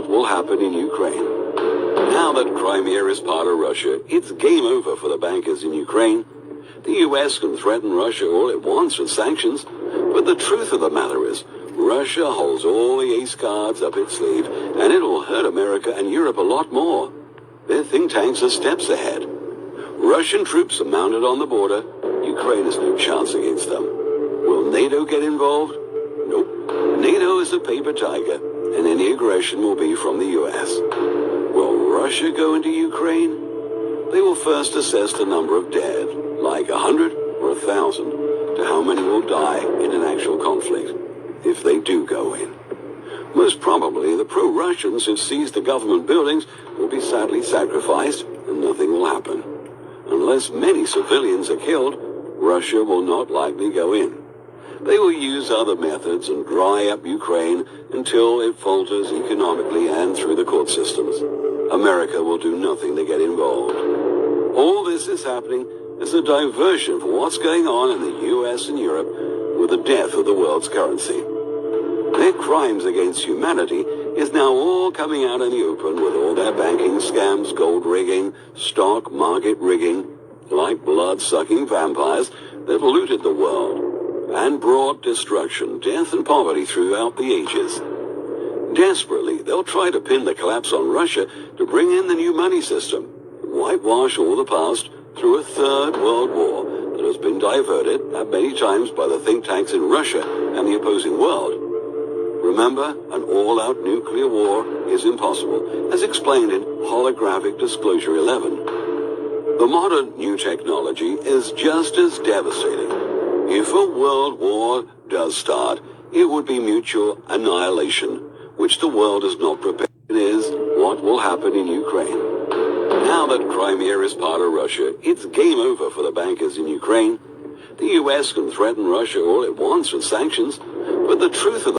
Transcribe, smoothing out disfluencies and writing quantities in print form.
what will happen in Ukraine. Now that Crimea is part of Russia, it's game over for the bankers in Ukraine. The US can threaten Russia all it wants with sanctions, but the truth of the matter is, Russia holds all the ace cards up its sleeve, and it'll hurt America and Europe a lot more. Their think tanks are steps ahead. Russian troops are mounted on the border. Ukraine has no chance against them. Will NATO get involved? Nope. NATO is a paper tiger, and any aggression will be from the US. Will Russia go into Ukraine? They will first assess the number of dead, like 100 or 1,000, to how many will die in an actual conflict, if they do go in. Most probably, the pro-Russians who seized the government buildings will be sadly sacrificed, and nothing will happen. Unless many civilians are killed, Russia will not likely go in. They will use other methods and dry up Ukraine until it falters economically and through the court systems. America will do nothing to get involved. All this is happening as a diversion for what's going on in the US and Europe with the death of the world's currency. Their crimes against humanity is now all coming out in the open with all their banking scams, gold rigging, stock market rigging, like blood-sucking vampires that looted the world and brought destruction, death, and poverty throughout the ages. Desperately, they'll try to pin the collapse on Russia to bring in the new money system, whitewash all the past through a third world war that has been diverted at many times by the think tanks in Russia and the opposing world. Remember, an all-out nuclear war is impossible, as explained in Holographic Disclosure 11. The modern new technology is just as devastating. If a world war does start, it would be mutual annihilation, which the world is not prepared. It is what will happen in Ukraine. Now that Crimea is part of Russia, it's game over for the bankers in Ukraine. The US can threaten Russia all it wants with sanctions, but the truth of the